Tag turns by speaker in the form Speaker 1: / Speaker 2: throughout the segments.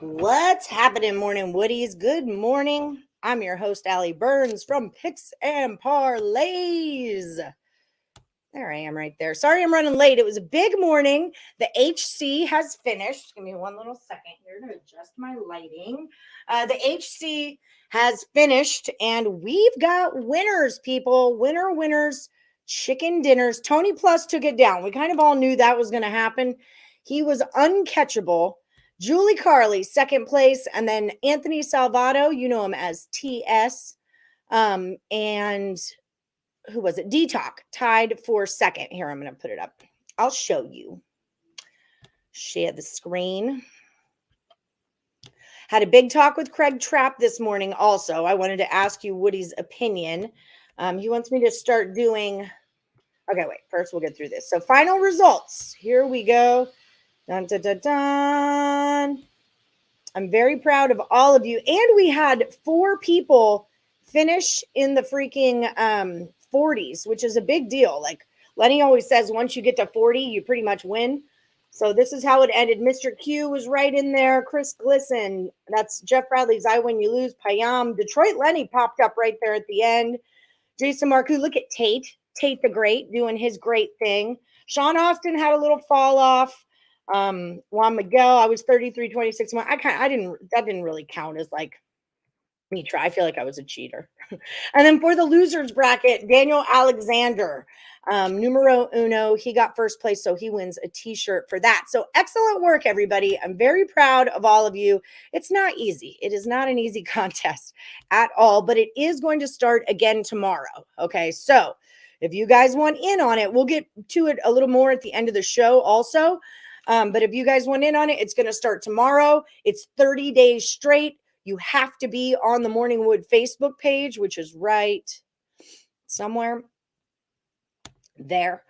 Speaker 1: What's happening, morning Woodies? Good morning. I'm your host, Allie Burns from Picks and Parlays. There I am right there. Sorry I'm running late. It was a big morning. The HC has finished. Give me one little second here to adjust my lighting. The HC has finished, and we've got winners, people. Winners, chicken dinners. Tony Plus took it down. We kind of all knew that was going to happen. He was uncatchable. Julie Carley, second place, and then Anthony Salvato, you know him as TS, and who was it? D-Talk, tied for second. Here, I'm going to put it up. I'll show you. Share the screen. Had a big talk with Craig Trapp this morning also. I wanted to ask you Woody's opinion. He wants me to start doing... Okay, wait. First, we'll get through this. So, final results. Here we go. Dun, dun, dun, dun. I'm very proud of all of you. And we had 4 people finish in the freaking 40s, which is a big deal. Like Lenny always says, once you get to 40, you pretty much win. So this is how it ended. Mr. Q was right in there. Chris Glisson. That's Jeff Bradley's I Win, You Lose. Payam. Detroit Lenny popped up right there at the end. Jason Marcoux. Look at Tate. Tate the Great doing his great thing. Sean Austin had a little fall off. Juan Miguel, I was 33-26. That didn't really count as like me try. I feel like I was a cheater. And then for the losers bracket, Daniel Alexander, numero uno, he got first place, so he wins a t-shirt for that. So excellent work, everybody. I'm very proud of all of you. It's not easy. It is not an easy contest at all, but it is going to start again tomorrow. Okay, so if you guys want in on it, we'll get to it a little more at the end of the show also. But if you guys want in on it, it's going to start tomorrow. It's 30 days straight. You have to be on the Morning Wood Facebook page, which is right somewhere there,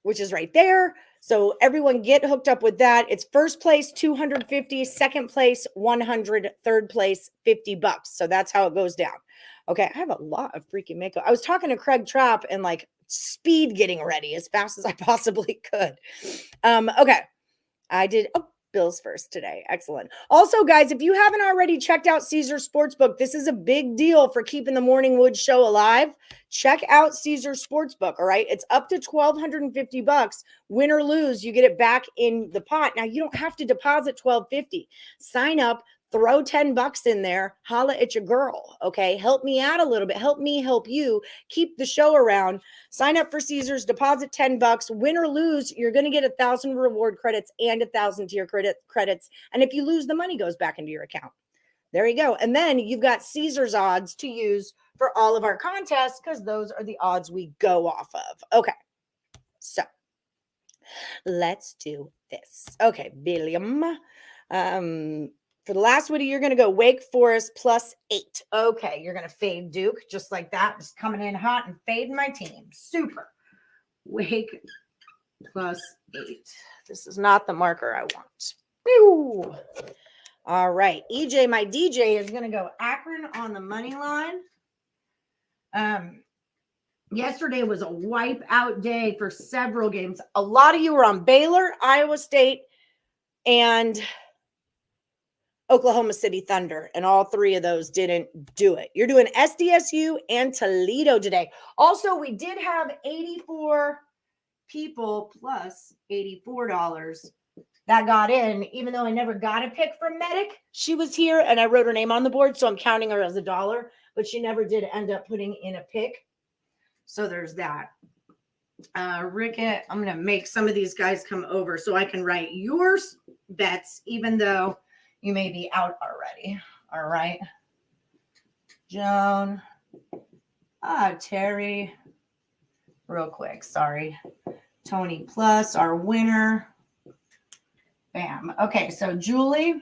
Speaker 1: which is right there. So everyone get hooked up with that. It's first place, $250, second place, $100, third place, $50. So that's how it goes down. Okay. I have a lot of freaking makeup. I was talking to Craig Trapp and like speed getting ready as fast as I possibly could. Okay. I did. Oh, Bills first today. Excellent. Also, guys, if you haven't already checked out Caesar Sportsbook, this is a big deal for keeping the Morning Wood show alive. Check out Caesar Sportsbook. All right. It's up to $1,250. Win or lose, you get it back in the pot. Now, you don't have to deposit $1,250. Sign up. Throw $10 in there, holla at your girl, okay? Help me out a little bit. Help me help you. Keep the show around. Sign up for Caesars, deposit $10. Win or lose, you're going to get 1,000 reward credits and 1,000 to your credits. And if you lose, the money goes back into your account. There you go. And then you've got Caesars odds to use for all of our contests because those are the odds we go off of. Okay, so let's do this. Okay, Billiam. For the last Woody, you're going to go Wake Forest +8. Okay, you're going to fade Duke just like that. Just coming in hot and fading my team. Super. Wake +8. This is not the marker I want. Whew. All right. EJ, my DJ, is going to go Akron on the money line. Yesterday was a wipeout day for several games. A lot of you were on Baylor, Iowa State, and Oklahoma City Thunder, and all 3 of those didn't do it. You're doing SDSU and Toledo today. Also, we did have 84 people plus $84 that got in, even though I never got a pick from Medic. She was here, and I wrote her name on the board, so I'm counting her as $1, but she never did end up putting in a pick. So there's that. Rickett, I'm going to make some of these guys come over so I can write your bets, even though you may be out already. All right. Joan. Terry. Real quick. Sorry. Tony Plus, our winner. Bam. Okay. So Julie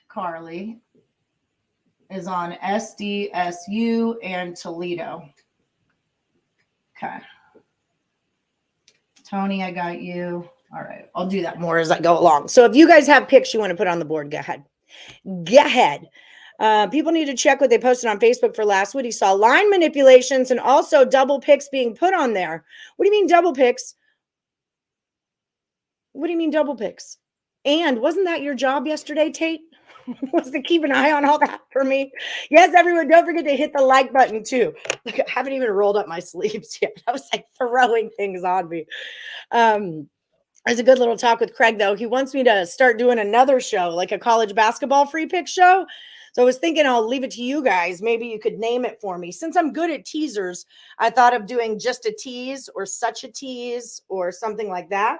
Speaker 1: Carley is on SDSU and Toledo. Okay. Tony, I got you. All right. I'll do that more as I go along. So if you guys have picks you want to put on the board, go ahead. Go ahead. People need to check what they posted on Facebook for last week. He saw line manipulations and also double picks being put on there. What do you mean double picks? What do you mean double picks? And wasn't that your job yesterday, Tate? Was to keep an eye on all that for me. Yes, everyone, don't forget to hit the like button too. Like, I haven't even rolled up my sleeves yet. I was like throwing things on me. There's a good little talk with Craig, though. He wants me to start doing another show, like a college basketball free pick show. So I was thinking I'll leave it to you guys. Maybe you could name it for me. Since I'm good at teasers, I thought of doing just a tease or such a tease or something like that.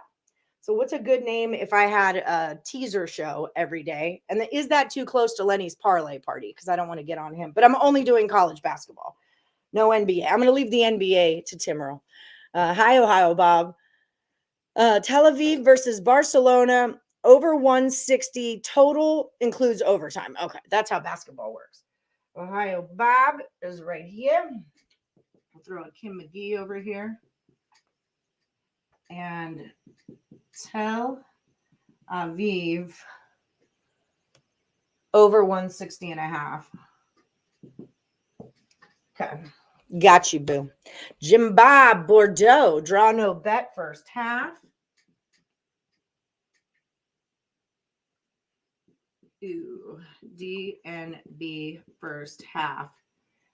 Speaker 1: So what's a good name if I had a teaser show every day? And is that too close to Lenny's parlay party? Because I don't want to get on him. But I'm only doing college basketball. No NBA. I'm going to leave the NBA to Tim Earle. Hi, Ohio, Bob. Tel Aviv versus Barcelona, over 160. Total includes overtime. Okay, that's how basketball works. Ohio Bob is right here. I'll throw a Kim McGee over here. And Tel Aviv over 160 and a half. Okay. Got you, boo. Jim Bob Bordeaux. Draw no bet first half. Ooh, DNB first half.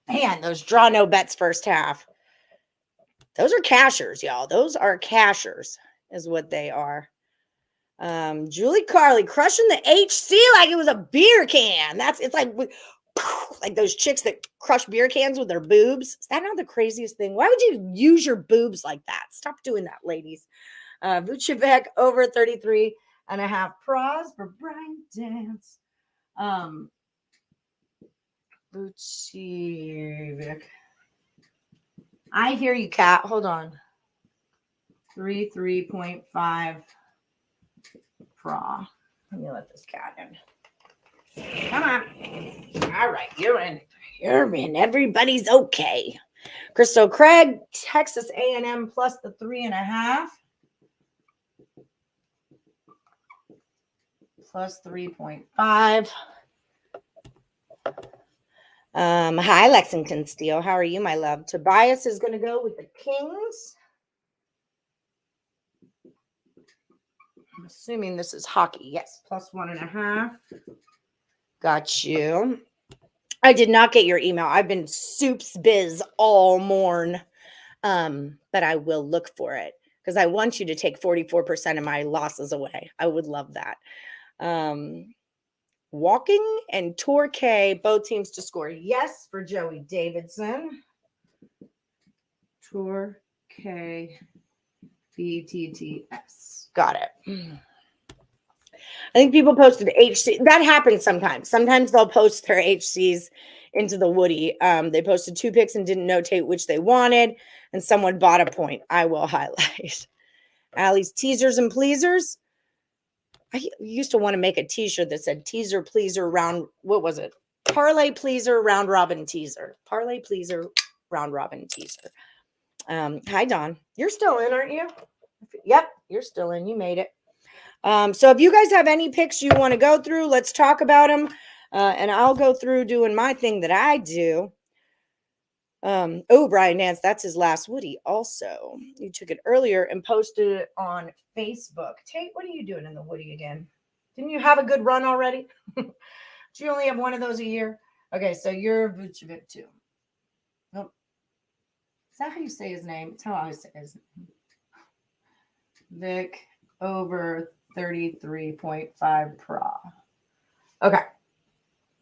Speaker 1: Man, those draw no bets first half. Those are cashers, y'all. Those are cashers is what they are. Julie Carly crushing the HC like it was a beer can. It's like those chicks that crush beer cans with their boobs. Is that not the craziest thing? Why would you use your boobs like that? Stop doing that, ladies. Vucevic over 33 and a half pros for Brian Dance. Vucevic. I hear you, Kat. Hold on. 3.5 pro. Let me let this cat in. Come on. All right, you're in. You're in. Everybody's okay. Crystal Craig, Texas A&M plus the 3.5. Plus 3.5. Hi, Lexington Steel. How are you, my love? Tobias is going to go with the Kings. I'm assuming this is hockey. Yes, plus 1.5. Got you. I did not get your email. I've been soups biz all morn. But I will look for it because I want you to take 44% of my losses away. I would love that. Walking and Torquay, both teams to score. Yes, for Joey Davidson. Torquay, BTTS. Got it. I think people posted HC. That happens sometimes. Sometimes they'll post their HCs into the Woody. They posted 2 picks and didn't notate which they wanted, and someone bought a point. I will highlight. Allie's teasers and pleasers. I used to want to make a t-shirt that said teaser, pleaser, round. What was it? Parlay, pleaser, round robin teaser. Parlay, pleaser, round robin teaser. Hi, Don. You're still in, aren't you? Yep, you're still in. You made it. So if you guys have any picks you want to go through, let's talk about them. And I'll go through doing my thing that I do. Brian Nance, that's his last Woody. Also, you took it earlier and posted it on Facebook. Tate, what are you doing in the Woody again? Didn't you have a good run already? Do you only have one of those a year? Okay, so you're Vucevic too. Oh, is that how you say his name? It's how I say his name. Vic over 33.5 pro. Okay.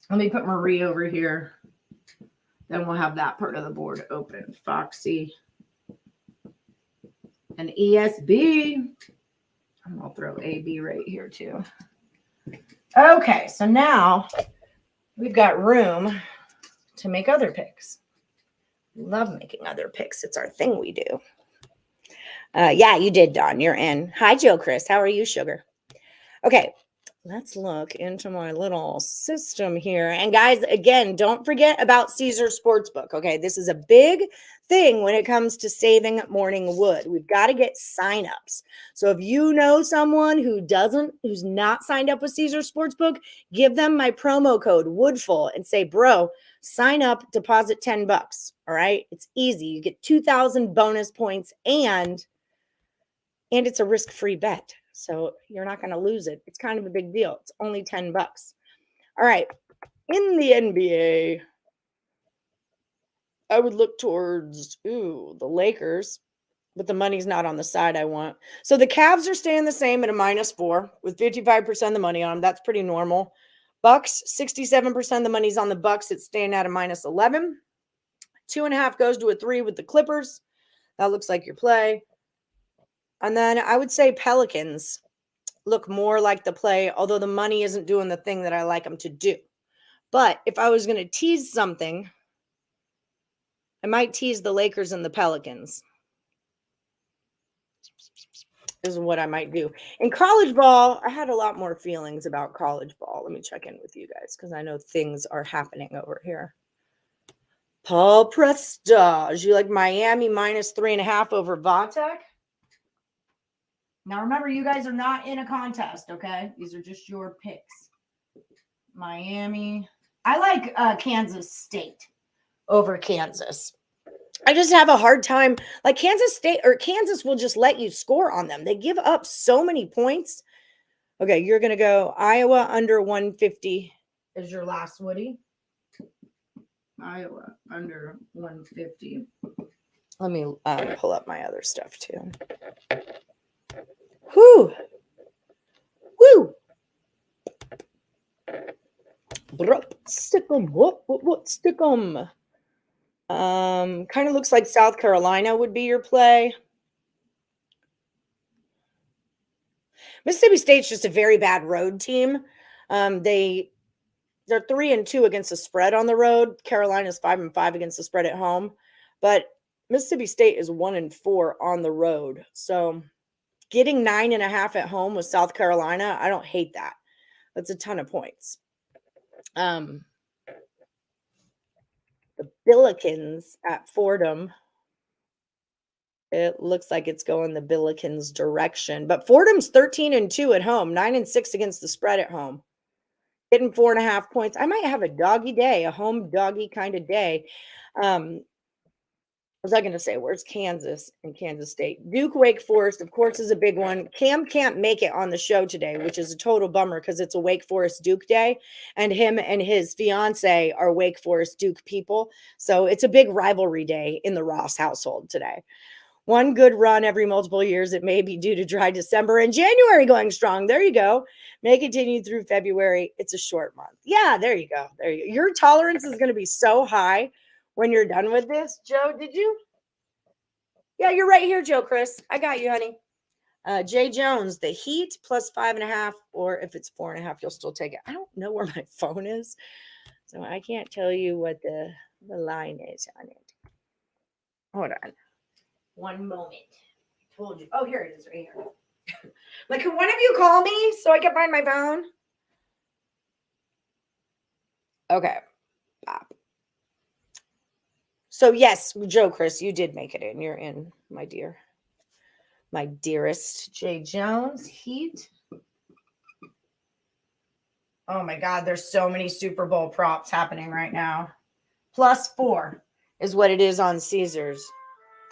Speaker 1: Let me put Marie over here. Then we'll have that part of the board open. Foxy and ESB. I'm going to throw AB right here too. Okay, so now we've got room to make other picks. Love making other picks. It's our thing we do. Yeah, you did, Don. You're in. Hi, Joe Chris. How are you, sugar? Okay, let's look into my little system here. And guys, again, don't forget about Caesar Sportsbook. Okay, this is a big thing when it comes to saving morning wood. We've got to get signups. So if you know someone who's not signed up with Caesar Sportsbook, give them my promo code Woodful and say, bro, sign up, deposit $10. All right, it's easy. You get 2,000 bonus points and it's a risk-free bet. So you're not going to lose it. It's kind of a big deal. It's only $10. All right. In the NBA, I would look towards, the Lakers, but the money's not on the side I want. So the Cavs are staying the same at a -4 with 55% of the money on them. That's pretty normal. Bucks, 67% of the money's on the Bucks. It's staying at a -11. 2.5 goes to a 3 with the Clippers. That looks like your play. And then I would say Pelicans look more like the play, although the money isn't doing the thing that I like them to do. But if I was going to tease something, I might tease the Lakers and the Pelicans. Is what I might do. In college ball, I had a lot more feelings about college ball. Let me check in with you guys because I know things are happening over here. Paul Prestage. You like Miami -3.5 over Vatek? Now remember, you guys are not in a contest, okay? These are just your picks. Miami. I like Kansas State over Kansas. I just have a hard time. Like Kansas State or Kansas will just let you score on them. They give up so many points. Okay, you're going to go Iowa under 150 is your last, Woody. Iowa under 150. Let me pull up my other stuff too. Whoo! Woo! Stick 'em. What? Stick 'em. Kind of looks like South Carolina would be your play. Mississippi State's just a very bad road team. They're 3-2 against the spread on the road. Carolina's 5-5 against the spread at home, but Mississippi State is 1-4 on the road. So getting 9.5 at home with South Carolina, I don't hate that. That's a ton of points. The Billikens at Fordham. It looks like it's going the Billikens direction, but Fordham's 13-2 at home, 9-6 against the spread at home. Getting 4.5 points. I might have a doggy day, a home doggy kind of day. What was I going to say? Where's Kansas and Kansas State? Duke, Wake Forest, of course, is a big one. Cam can't make it on the show today, which is a total bummer because it's a Wake Forest Duke day, and him and his fiance are Wake Forest Duke people. So it's a big rivalry day in the Ross household today. One good run every multiple years. It may be due to dry December and January going strong. There you go. May continue through February. It's a short month. Yeah, there you go. There you go. Your tolerance is going to be so high when you're done with this. Joe, did you? Yeah, you're right here, Joe Chris. I got you, honey. Jay Jones, the Heat +5.5, or if it's 4.5, you'll still take it. I don't know where my phone is, so I can't tell you what the line is on it. Hold on. One moment. I told you. Oh, here it is right here. Like, can one of you call me so I can find my phone? Okay. Bop. So, yes, Joe Chris, you did make it in. You're in, my dear. My dearest Jay Jones. Heat. Oh, my God. There's so many Super Bowl props happening right now. +4 is what it is on Caesars.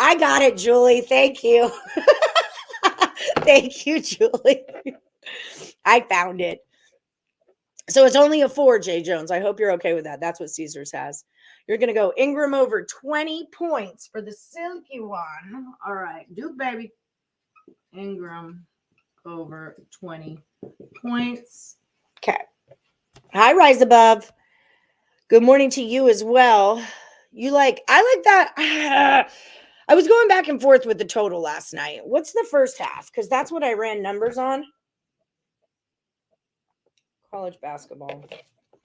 Speaker 1: I got it, Julie. Thank you. Thank you, Julie. I found it. So it's only a 4, Jay Jones. I hope you're okay with that. That's what Caesars has. You're going to go Ingram over 20 points for the silky one. All right. Duke, baby. Ingram over 20 points. Okay. Hi, Rise Above. Good morning to you as well. I like that. I was going back and forth with the total last night. What's the first half? Because that's what I ran numbers on. College basketball.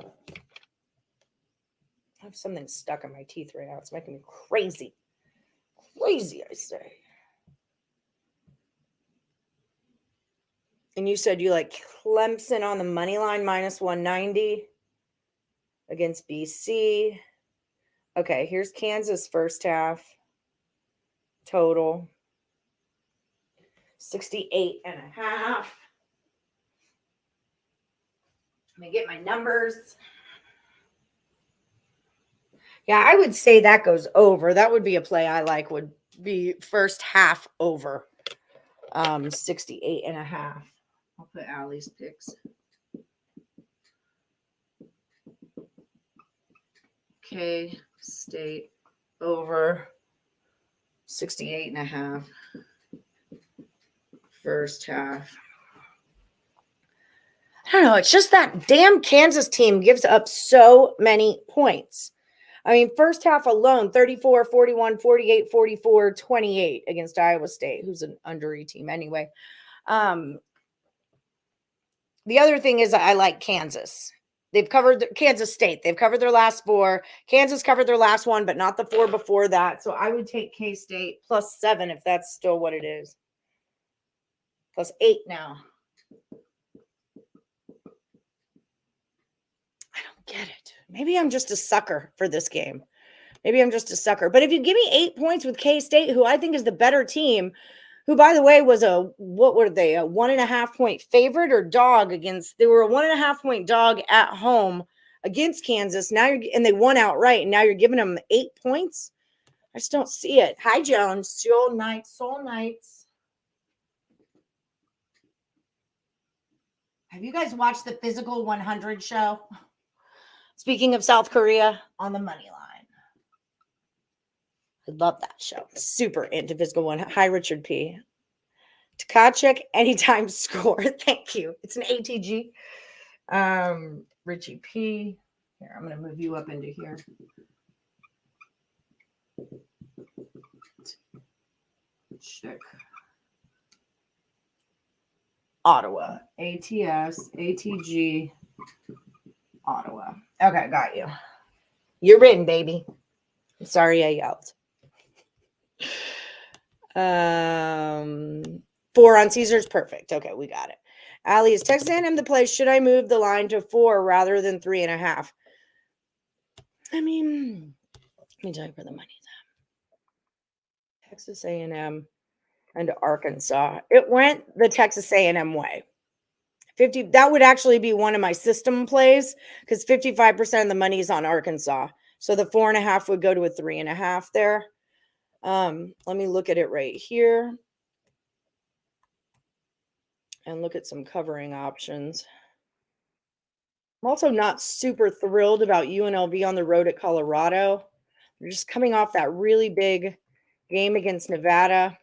Speaker 1: I have something stuck in my teeth right now. It's making me crazy. Crazy, I say. And you said you like Clemson on the money line -190 against BC. Okay, here's Kansas first half. Total 68.5. Let me get my numbers. Yeah, I would say that goes over. That would be a play I like, would be first half over. 68.5. I'll put Allie's picks. K-State over 68.5. First half. I don't know. It's just that damn Kansas team gives up so many points. I mean, first half alone, 34, 41, 48, 44, 28 against Iowa State, who's an under E team anyway. The other thing is I like Kansas. They've covered Kansas State. They've covered their last 4. Kansas covered their last 1, but not the 4 before that. So I would take K-State +7 if that's still what it is. +8 now. I don't get it. Maybe I'm just a sucker for this game. Maybe I'm just a sucker. But if you give me 8 points with K-State, who I think is the better team, who, by the way, was a 1.5 point favorite or dog against, they were a 1.5 point dog at home against Kansas. And they won outright. And now you're giving them 8 points. I just don't see it. Hi, Jones. Soul Knights. Have you guys watched the Physical 100 show? Speaking of South Korea, on the money line. I love that show. Super into Physical 100. Hi, Richard P. Tkachuk, anytime score. Thank you. It's an ATG. Richie P. Here, I'm going to move you up into here. Check. Ottawa. ATS, ATG, Ottawa. Okay, got you. You're in, baby. I'm sorry I yelled. 4 on Caesars. Perfect. Okay, we got it. Allie, is Texas A&M the place? Should I move the line to 4 rather than 3.5? I mean, let me tell you where the money's at. Texas A&M and Arkansas. It went the Texas A&M way. 50. That would actually be one of my system plays because 55% of the money is on Arkansas. So the 4.5 would go to a 3.5 there. Let me look at it right here and look at some covering options. I'm also not super thrilled about UNLV on the road at Colorado. They're just coming off that really big game against Nevada.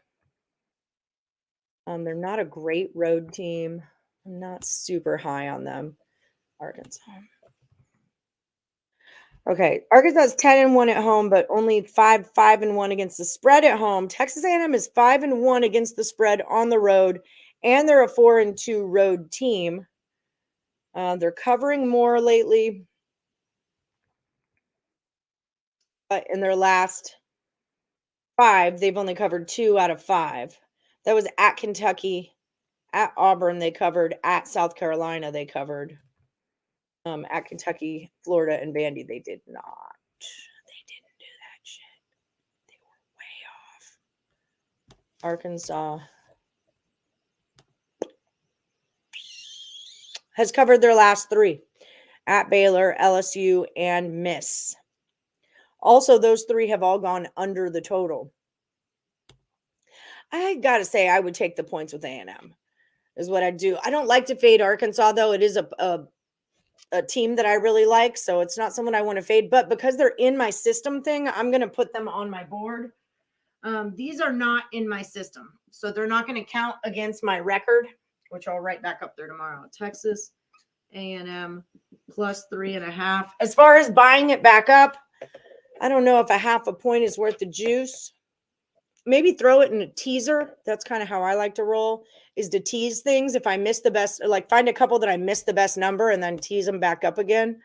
Speaker 1: They're not a great road team. I'm not super high on them. Arkansas. Okay, Arkansas is 10-1 at home, but only 5-1 against the spread at home. Texas A&M is 5-1 against the spread on the road, and they're a 4-2 road team. They're covering more lately, but in their last 5, they've only covered 2 out of 5. That was at Kentucky, at Auburn they covered, at South Carolina they covered. At Kentucky, Florida, and Vandy, they did not. They didn't do that shit. They were way off. Arkansas has covered their last 3 at Baylor, LSU, and Miss. Also, those 3 have all gone under the total. I got to say, I would take the points with A&M is what I do. I don't like to fade Arkansas, though. It is a team that I really like, so it's not someone I want to fade. But because they're in my system thing, I'm going to put them on my board. These are not in my system, so they're not going to count against my record, which I'll write back up there tomorrow. Texas A&M plus 3.5. As far as buying it back up, I don't know if a 0.5 point is worth the juice. Maybe throw it in a teaser. That's kind of how I like to roll, is to tease things. If I miss the best, like find a couple that I missed the best number and then tease them back up again.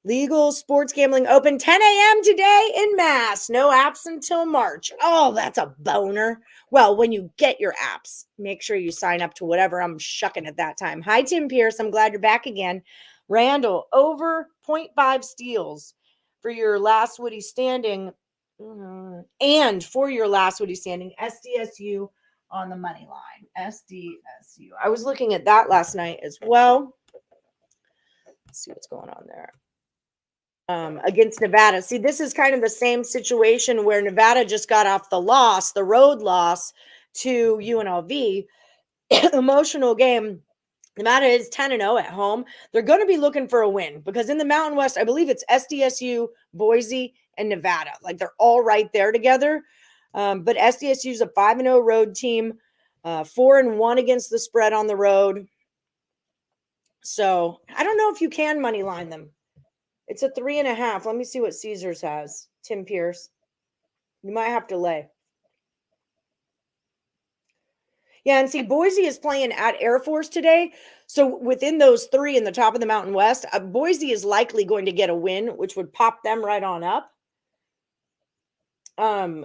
Speaker 1: Legal sports gambling open 10 a.m. today in Mass. No apps until March. Oh, that's a boner. Well, when you get your apps, make sure you sign up to whatever I'm shucking at that time. Hi, Tim Pierce. I'm glad you're back again. Randall, over 0.5 steals for your last Woody standing. And for your last Woody standing, SDSU on the money line. SDSU. I was looking at that last night as well. Let's see what's going on there. Against Nevada. See, this is kind of the same situation where Nevada just got off the road loss, to UNLV. Emotional game. Nevada is 10-0 at home. They're going to be looking for a win because in the Mountain West, I believe it's SDSU, Boise, and Nevada. Like they're all right there together. But SDSU is a 5-0 road team, 4-1 against the spread on the road. So I don't know if you can money line them. It's a 3.5. Let me see what Caesars has. Tim Pierce. You might have to lay. Yeah, and see, Boise is playing at Air Force today. So within those three in the top of the Mountain West, Boise is likely going to get a win, which would pop them right on up.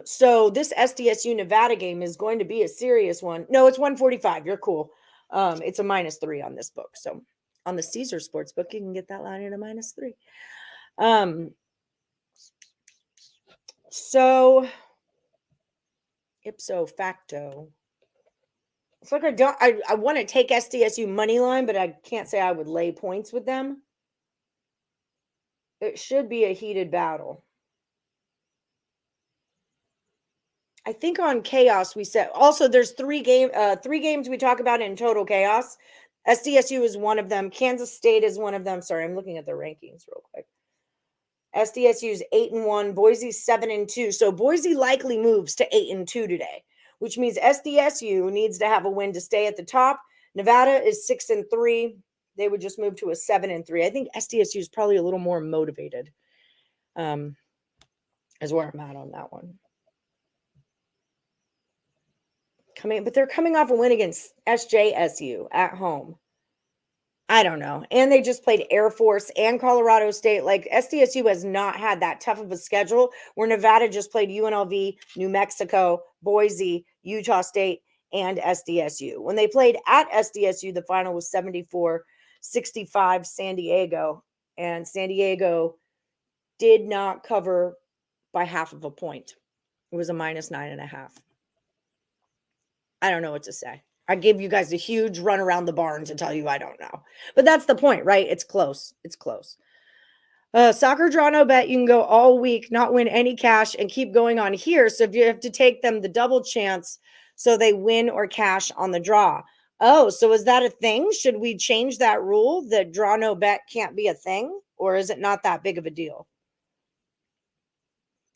Speaker 1: So this SDSU Nevada game is going to be a serious one. No, it's 145. You're cool. It's a -3 on this book. So on the Caesar Sportsbook, you can get that line at a -3. So ipso facto. It's like I want to take SDSU money line, but I can't say I would lay points with them. It should be a heated battle. I think on chaos we said also there's three games we talk about in total chaos. SDSU is one of them. Kansas State is one of them. Sorry, I'm looking at the rankings real quick. SDSU is 8-1. Boise's 7-2. So Boise likely moves to 8-2 today, which means SDSU needs to have a win to stay at the top. Nevada is 6-3. They would just move to a 7-3. I think SDSU is probably a little more motivated. Is where I'm at on that one. But they're coming off a win against SJSU at home. I don't know. And they just played Air Force and Colorado State. Like SDSU has not had that tough of a schedule where Nevada just played UNLV, New Mexico, Boise, Utah State, and SDSU. When they played at SDSU, the final was 74-65 San Diego. And San Diego did not cover by half of a point. It was a -9.5. I don't know what to say. I gave you guys a huge run around the barn to tell you I don't know. But that's the point, right? It's close. It's close. Soccer draw no bet. You can go all week, not win any cash, and keep going on here. So if you have to take them the double chance so they win or cash on the draw. Oh, so is that a thing? Should we change that rule that draw no bet can't be a thing? Or is it not that big of a deal?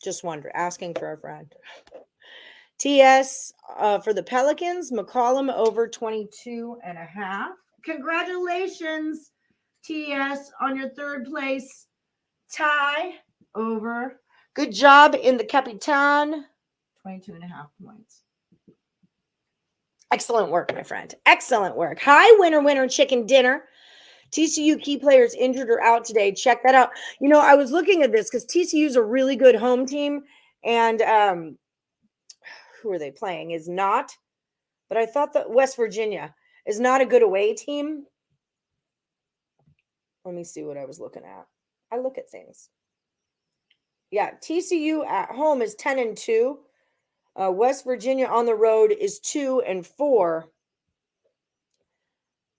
Speaker 1: Just wonder, asking for a friend. TS for the Pelicans, McCollum over 22.5. Congratulations, TS, on your third place tie over. Good job in the Capitan. 22.5 points. Excellent work, my friend. Excellent work. Hi, winner, chicken dinner. TCU key players injured or out today. Check that out. You know, I was looking at this because TCU is a really good home team. And who are they playing? Is not. But I thought that West Virginia is not a good away team. Let me see what I was looking at. I look at things. Yeah, TCU at home is 10-2. West Virginia on the road is 2-4.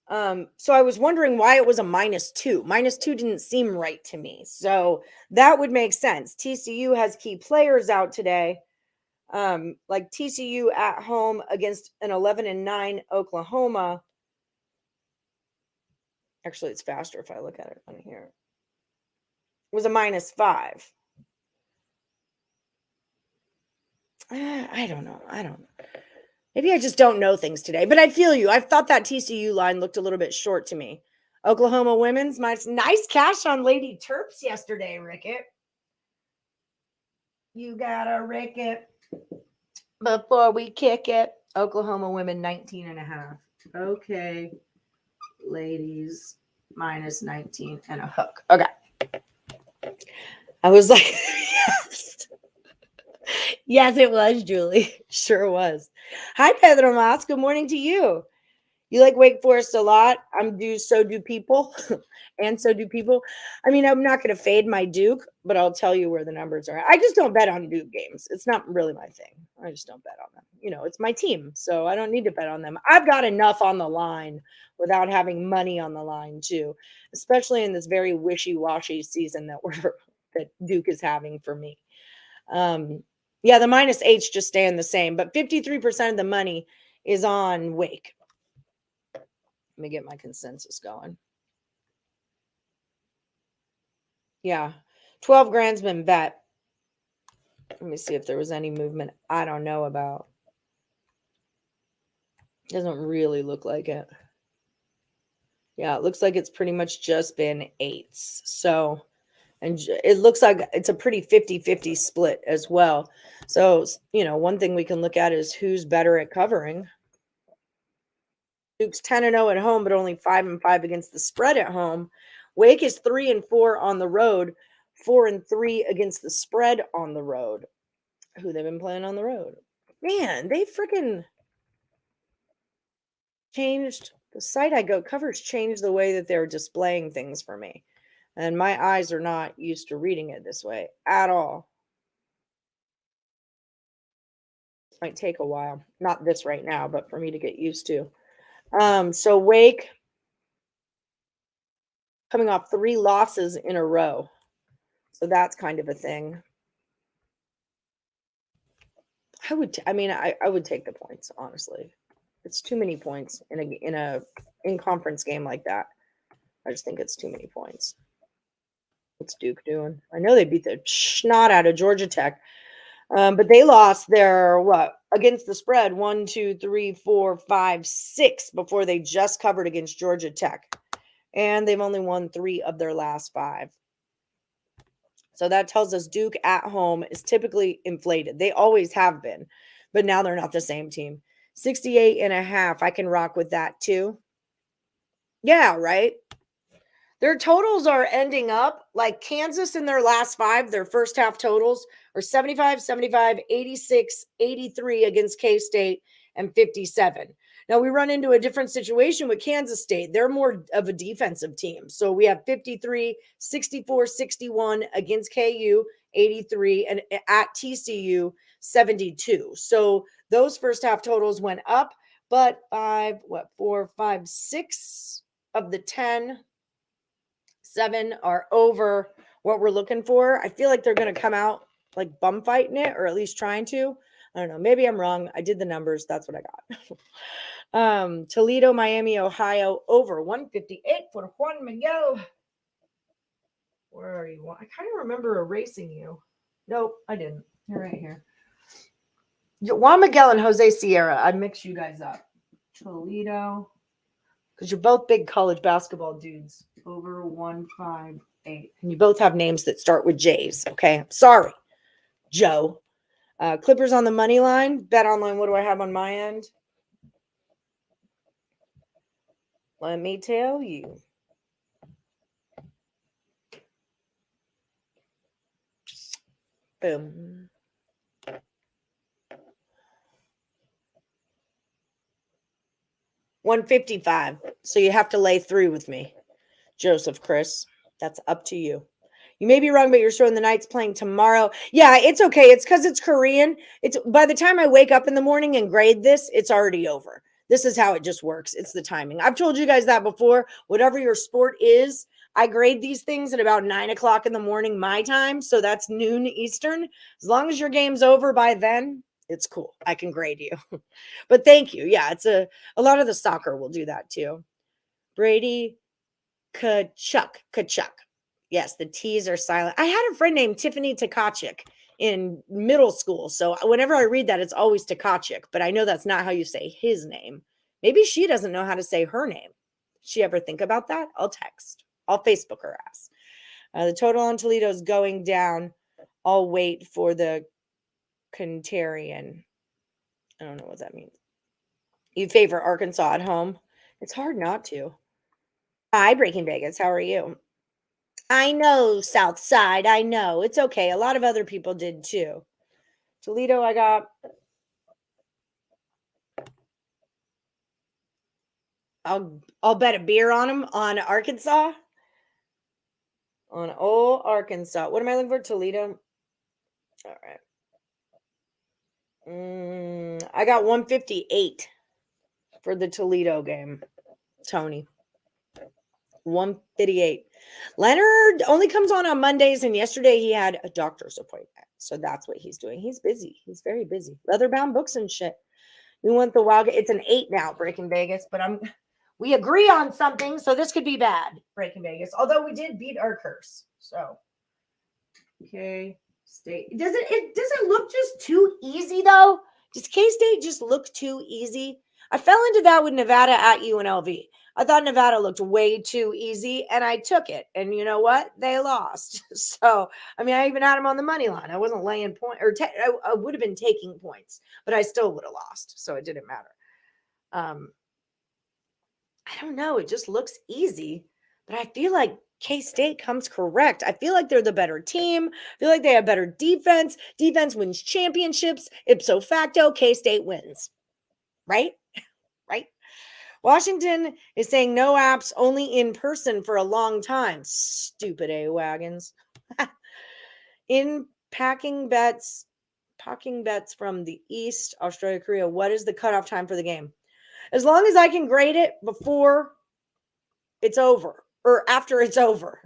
Speaker 1: So I was wondering why it was a -2. -2 didn't seem right to me. So that would make sense. TCU has key players out today. Like TCU at home against an 11-9 Oklahoma. Actually, it's faster if I look at it on here. It was a -5. I don't know. Maybe I just don't know things today, but I feel you. I thought that TCU line looked a little bit short to me. Oklahoma women's, nice cash on Lady Terps yesterday, Rickett. You gotta Rickett before we kick it. Oklahoma women 19.5. Okay, ladies, -19 and a hook. Okay. I was like, yes. Yes, it was, Julie. Sure was. Hi, Pedro Mas. Good morning to you. You like Wake Forest a lot. So do people. And so do people. I mean, I'm not going to fade my Duke, but I'll tell you where the numbers are. I just don't bet on Duke games. It's not really my thing. I just don't bet on them. You know, it's my team, so I don't need to bet on them. I've got enough on the line without having money on the line too, especially in this very wishy-washy season that Duke is having for me. Yeah, the -H just staying the same, but 53% of the money is on Wake. Let me get my consensus going. Yeah, 12 grand's been bet. Let me see if there was any movement I don't know about. Doesn't really look like it. Yeah, it looks like it's pretty much just been 8s. So, and it looks like it's a pretty 50-50 split as well. So, one thing we can look at is who's better at covering. Duke's 10-0 at home, but only 5-5 against the spread at home. Wake is 3-4 on the road, 4-3 against the spread on the road. Who they've been playing on the road? Man, they freaking changed the site I go covers changed the way that they're displaying things for me. And my eyes are not used to reading it this way at all. Might take a while. Not this right now, but for me to get used to. So Wake coming off 3 losses in a row. So that's kind of a thing. I would take the points, honestly. It's too many points in a in-conference game like that. I just think it's too many points. What's Duke doing? I know they beat the snot out of Georgia Tech. But they lost their against the spread 1, 2, 3, 4, 5, 6 before they just covered against Georgia Tech. And they've only won 3 of their last 5. So that tells us Duke at home is typically inflated. They always have been, but now they're not the same team. 68.5. I can rock with that too. Yeah, right. Their totals are ending up like Kansas in their last 5, their first half totals are 75, 75, 86, 83 against K-State and 57. Now we run into a different situation with Kansas State. They're more of a defensive team. So we have 53, 64, 61 against KU, 83, and at TCU, 72. So those first half totals went up, but 4, 5, 6 of the 10 7 are over what we're looking for. I feel like they're going to come out like bum fighting it, or at least trying to. I don't know. Maybe I'm wrong. I did the numbers. That's what I got. Toledo, Miami, Ohio, over 158 for Juan Miguel. Where are you? I kind of remember erasing you. Nope, I didn't. You're right here. Juan Miguel and Jose Sierra. I mix you guys up. Toledo. Because you're both big college basketball dudes. Over 158. And you both have names that start with J's. Okay. Sorry, Joe. Clippers on the money line. Bet online. What do I have on my end? Let me tell you. Boom. $155. So you have to lay 3 with me. Joseph, Chris. That's up to you. You may be wrong, but you're showing the Knights playing tomorrow. Yeah, it's okay. It's because it's Korean. It's by the time I wake up in the morning and grade this, it's already over. This is how it just works. It's the timing. I've told you guys that before. Whatever your sport is, I grade these things at about 9 o'clock in the morning, my time. So that's noon Eastern. As long as your game's over by then, it's cool. I can grade you. But thank you. Yeah, it's a lot of the soccer will do that too. Brady Kachuk. Yes, the T's are silent. I had a friend named Tiffany Tkachuk in middle school. So whenever I read that, it's always Tkachuk, but I know that's not how you say his name. Maybe she doesn't know how to say her name. Did she ever think about that? I'll text. I'll Facebook her ass. The total on Toledo is going down. I'll wait for the Contrarian. I don't know what that means. You favor Arkansas at home? It's hard not to. Hi, Breaking Vegas. How are you? I know, South Side. I know. It's okay. A lot of other people did too. Toledo, I got. I'll bet a beer on them on Arkansas. On old Arkansas. What am I looking for? Toledo. All right. I got 158 for the Toledo game. Tony. 158. Leonard only comes on Mondays, and yesterday he had a doctor's appointment. So that's what he's doing. He's busy. He's very busy. Leather-bound books and shit. We want the wild. It's an 8 now, Breaking Vegas, but we agree on something, so this could be bad, Breaking Vegas. Although we did beat our curse. So, okay. State. Does it look just too easy though? Does K-State just look too easy? I fell into that with Nevada at UNLV. I thought Nevada looked way too easy, and I took it. And you know what? They lost. So, I mean, I even had them on the money line. I wasn't laying point, or I would have been taking points, but I still would have lost. So it didn't matter. I don't know. It just looks easy, but I feel like K-State comes correct. I feel like they're the better team. I feel like they have better defense. Defense wins championships. Ipso facto, K-State wins. Right? Right? Washington is saying no apps, only in person for a long time. Stupid A-wagons. In packing bets from the East, Australia, Korea, what is the cutoff time for the game? As long as I can grade it before it's over or after it's over.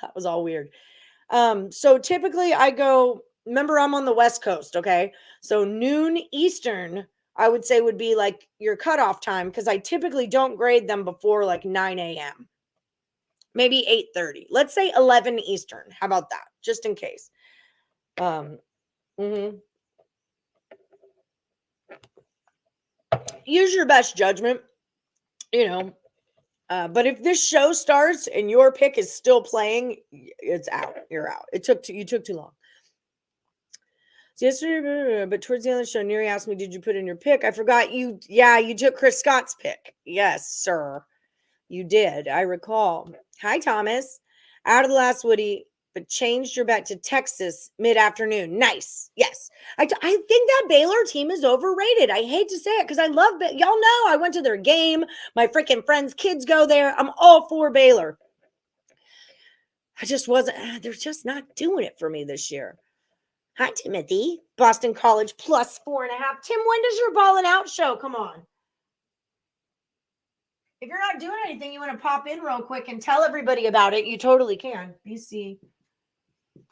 Speaker 1: That was all weird. So typically I go, remember I'm on the West Coast, okay? So noon Eastern, I would say would be like your cutoff time because I typically don't grade them before like 9 a.m. Maybe 8:30. Let's say 11 Eastern. How about that? Just in case. Use your best judgment, you know. But if this show starts and your pick is still playing, it's out. You're out. You took too long. So yesterday, but towards the end of the show, Neri asked me, "Did you put in your pick?" I forgot you. Yeah, you took Chris Scott's pick. Yes, sir, you did. I recall. Hi, Thomas. Out of the last Woody, but changed your bet to Texas mid-afternoon. Nice. Yes, I think that Baylor team is overrated. I hate to say it because I love y'all know I went to their game. My freaking friends' kids go there. I'm all for Baylor. I just wasn't. They're just not doing it for me this year. Hi, Timothy. Boston College plus 4.5. Tim, when does your Ballin' Out show? Come on. If you're not doing anything, you want to pop in real quick and tell everybody about it, you totally can. BC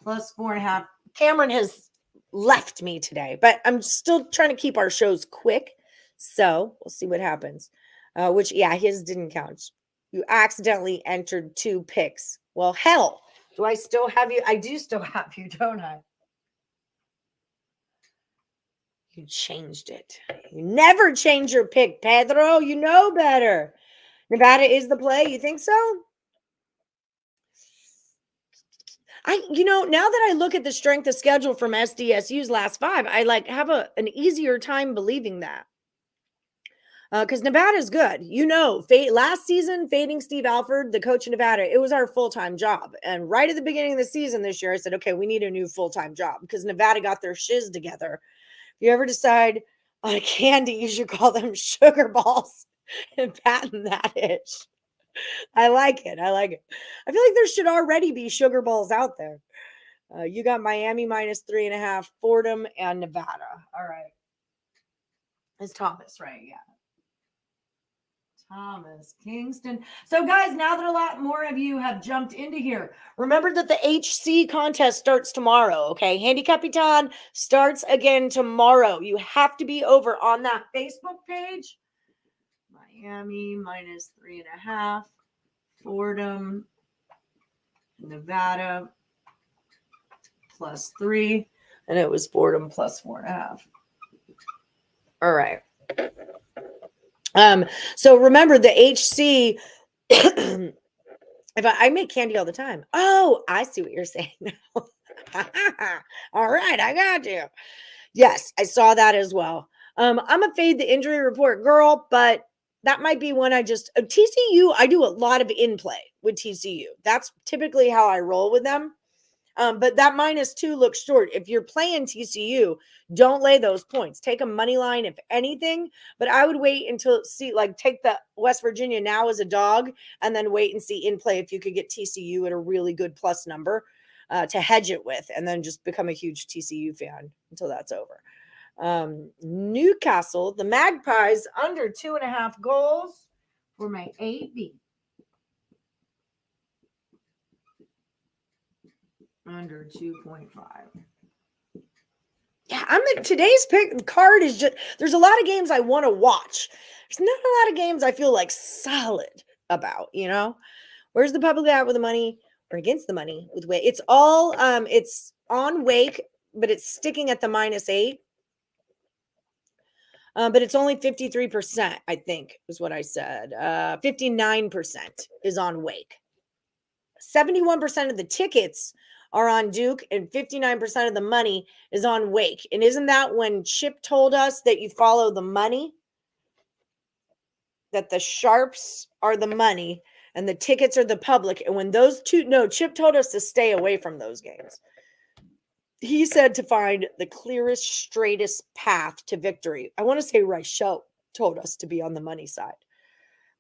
Speaker 1: plus 4.5. Cameron has left me today, but I'm still trying to keep our shows quick. So we'll see what happens. Which, yeah, his didn't count. You accidentally entered 2 picks. Well, hell, do I still have you? I do still have you, don't I? You changed it. You never change your pick, Pedro. You know better. Nevada is the play. You think so? Now that I look at the strength of schedule from SDSU's last 5, I have an easier time believing that. Because Nevada's good. Last season, fading Steve Alford, the coach of Nevada, it was our full-time job. And right at the beginning of the season this year, I said, okay, we need a new full-time job because Nevada got their shiz together. If you ever decide on a candy, you should call them sugar balls and patent that itch. I like it. I feel like there should already be sugar balls out there. You got Miami minus 3.5, Fordham, and Nevada. All right. It's Thomas, right? Yeah. Thomas, Kingston. So, guys, now that a lot more of you have jumped into here, remember that the HC contest starts tomorrow, okay? Handicapper starts again tomorrow. You have to be over on that Facebook page. Miami minus 3.5, Fordham, Nevada plus 3, and it was Fordham plus 4.5. All right. So remember the HC, if I make candy all the time. Oh, I see what you're saying now. All right, I got you. Yes, I saw that as well. I'm a fade the injury report girl, but that might be when TCU, I do a lot of in play with TCU. That's typically how I roll with them. But that -2 looks short. If you're playing TCU, don't lay those points. Take a money line, if anything. But I would wait until take the West Virginia now as a dog, and then wait and see in play if you could get TCU at a really good plus number to hedge it with, and then just become a huge TCU fan until that's over. Newcastle, the Magpies under 2.5 goals for my AB. Under 2.5. Yeah, today's pick card is just, there's a lot of games I want to watch. There's not a lot of games I feel like solid about, Where's the public at with the money or against the money with Wake? It's all it's on Wake, but it's sticking at the -8. But it's only 53%, I think, is what I said. 59% is on Wake. 71% of the tickets are on Duke, and 59% of the money is on Wake. And isn't that when Chip told us that you follow the money? That the sharps are the money and the tickets are the public. And when those two, no, Chip told us to stay away from those games. He said to find the clearest, straightest path to victory. I want to say Reichel told us to be on the money side.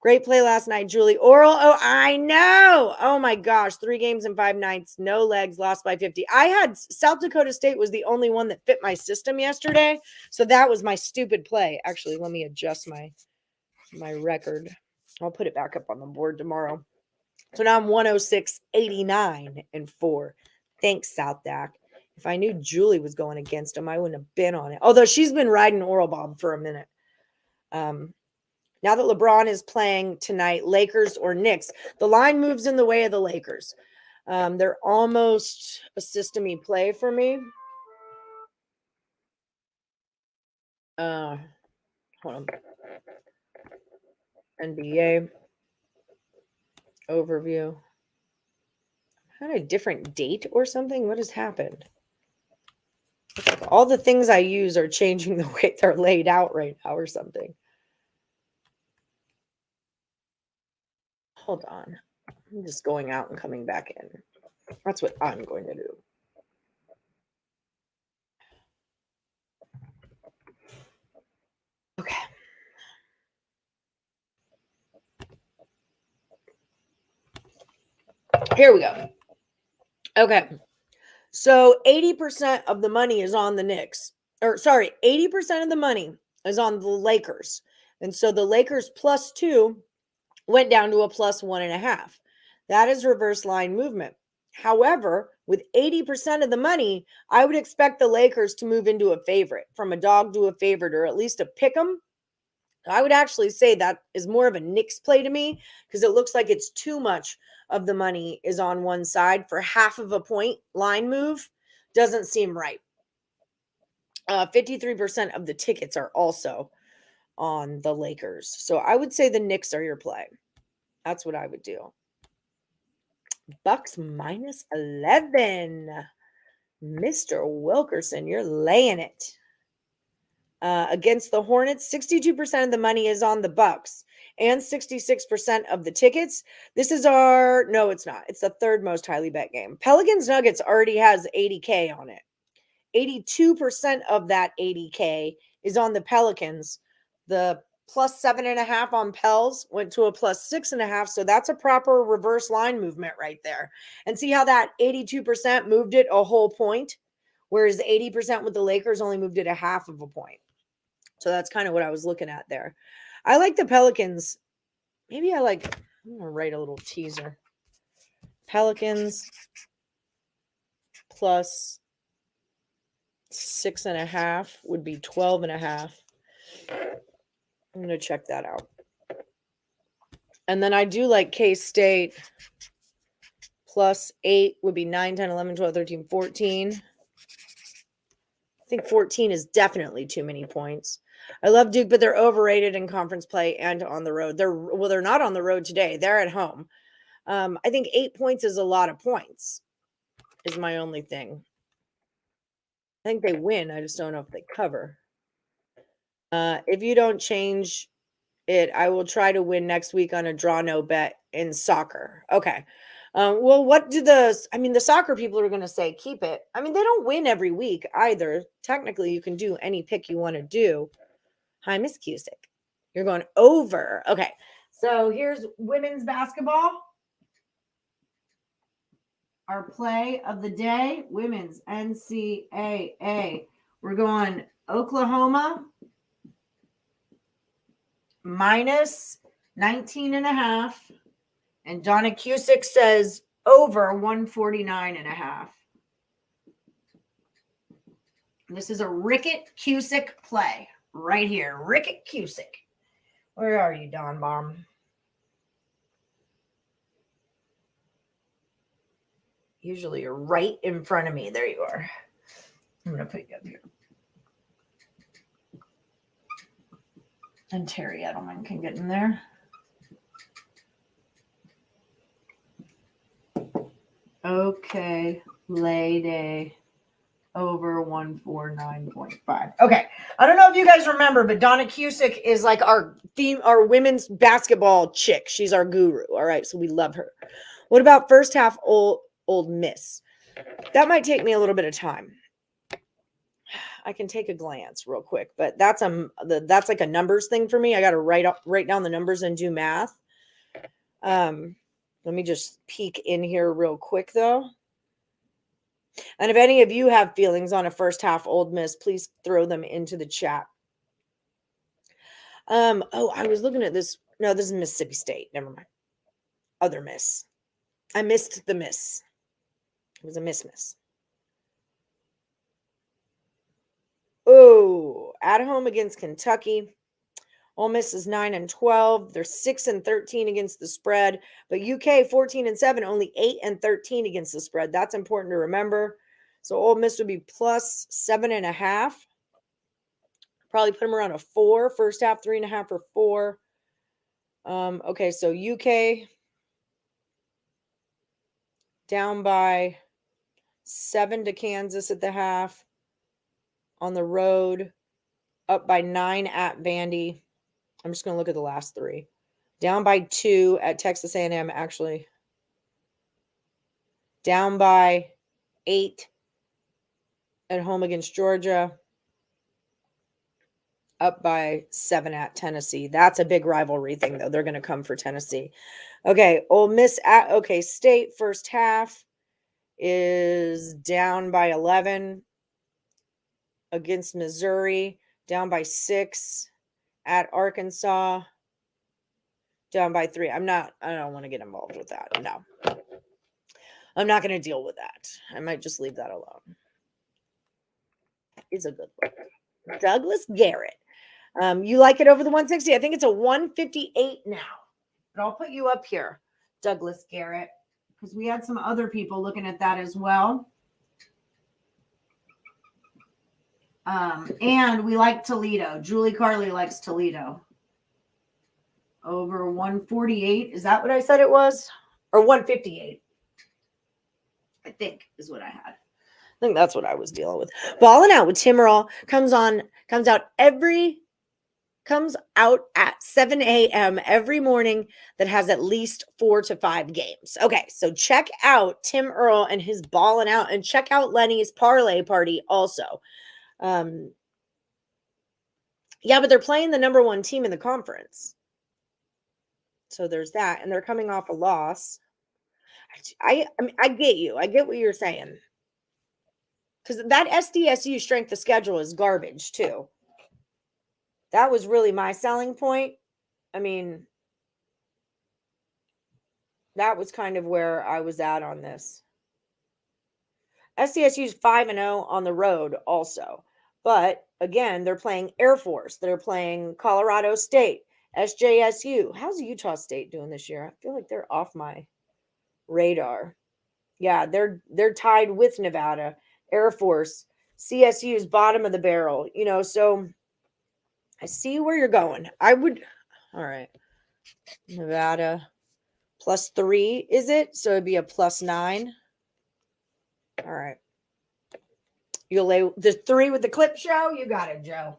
Speaker 1: Great play last night, Julie. Earle, oh, I know. Oh my gosh, 3 games in 5 nights, no legs, lost by 50. I had South Dakota State was the only one that fit my system yesterday, so that was my stupid play. Actually, let me adjust my record. I'll put it back up on the board tomorrow. So now I'm 106.89-4. Thanks, South Dak. If I knew Julie was going against him, I wouldn't have been on it. Although she's been riding Earle Bob for a minute. Now that LeBron is playing tonight, Lakers or Knicks, the line moves in the way of the Lakers. They're almost a system-y play for me. Hold on. NBA overview. Had a different date or something? What has happened? All the things I use are changing the way they're laid out right now or something. Hold on. I'm just going out and coming back in. That's what I'm going to do. Okay. Here we go. Okay. So 80% of the money is on the Knicks. 80% of the money is on the Lakers. And so the Lakers +2 went down to a +1.5. That is reverse line movement. However, with 80% of the money, I would expect the Lakers to move into a favorite, from a dog to a favorite, or at least a pick 'em. I would actually say that is more of a Knicks play to me, because it looks like it's too much of the money is on one side for half of a point line move. Doesn't seem right. 53% of the tickets are also on the Lakers. So I would say the Knicks are your play. That's what I would do. Bucks -11. Mr. Wilkerson, you're laying it. Against the Hornets, 62% of the money is on the Bucks and 66% of the tickets. This is no, it's not. It's the third most highly bet game. Pelicans Nuggets already has 80K on it. 82% of that 80K is on the Pelicans. The +7.5 on Pels went to a +6.5. So that's a proper reverse line movement right there. And see how that 82% moved it a whole point, whereas 80% with the Lakers only moved it a half of a point. So that's kind of what I was looking at there. I like the Pelicans. I'm going to write a little teaser. Pelicans +6.5 would be 12.5. I'm going to check that out. And then I do like K-State +8 would be 9, 10, 11, 12, 13, 14. I think 14 is definitely too many points. I love Duke, but they're overrated in conference play and on the road. They're not on the road today. They're at home. I think 8 points is a lot of points, is my only thing. I think they win. I just don't know if they cover. If you don't change it, I will try to win next week on a draw no bet in soccer. Okay. Well, what do the soccer people are going to say? Keep it. I mean, they don't win every week either. Technically, you can do any pick you want to do. Hi, Miss Cusick. You're going over. Okay. So here's women's basketball. Our play of the day, women's NCAA. We're going Oklahoma -19.5. And Donna Cusick says over 149.5. This is a Rickett Cusick play right here. Rickett Cusick. Where are you, Don Bomb? Usually you're right in front of me. There you are. I'm going to put you up here. And Terry Edelman can get in there. Okay, lay day over 149.5. Okay, I don't know if you guys remember, but Donna Cusick is like our women's basketball chick. She's our guru. All right, so we love her. What about first half Old Miss? That might take me a little bit of time. I can take a glance real quick, but that's like a numbers thing for me. I got to write down the numbers and do math. Let me just peek in here real quick, though. And if any of you have feelings on a first half Old Miss, please throw them into the chat. Oh, I was looking at this. No, this is Mississippi State. Never mind. Other Miss. I missed the miss. It was a miss. Oh, at home against Kentucky. Ole Miss is 9-12. They're 6-13 against the spread. But UK 14-7, only 8-13 against the spread. That's important to remember. So Ole Miss would be plus 7.5. Probably put them around a 4. First half 3.5 or 4. Okay, so UK down by 7 to Kansas at the half. On the road, up by 9 at Vandy. I'm just going to look at the last 3. Down by 2 at Texas A&M, actually. Down by 8 at home against Georgia. Up by 7 at Tennessee. That's a big rivalry thing, though. They're going to come for Tennessee. Okay, Ole Miss at OK State. First half is down by 11 against Missouri. Down by 6 at Arkansas. Down by 3. I don't want to get involved with that. No. I'm not going to deal with that. I might just leave that alone. It's a good one. Douglas Garrett. You like it over the 160? I think it's a 158 now. But I'll put you up here, Douglas Garrett, because we had some other people looking at that as well. And we like Toledo. Julie Carley likes Toledo. Over 148. Is that what I said it was? Or 158? I think is what I had. I think that's what I was dealing with. Balling Out with Tim Earle comes out at 7 a.m. every morning that has at least 4 to 5 games. Okay, so check out Tim Earle and his Balling Out, and check out Lenny's Parlay Party also. Yeah, but they're playing the number 1 team in the conference. So there's that, and they're coming off a loss. I mean, I get you. I get what you're saying. Because that SDSU strength of schedule is garbage, too. That was really my selling point. I mean, that was kind of where I was at on this. SDSU is 5-0 on the road also. But, again, they're playing Air Force. They're playing Colorado State, SJSU. How's Utah State doing this year? I feel like they're off my radar. Yeah, they're tied with Nevada, Air Force. CSU is bottom of the barrel. So I see where you're going. All right. Nevada plus 3, is it? So it'd be a plus 9. All right. You'll lay the 3 with the clip show. You got it, Joe.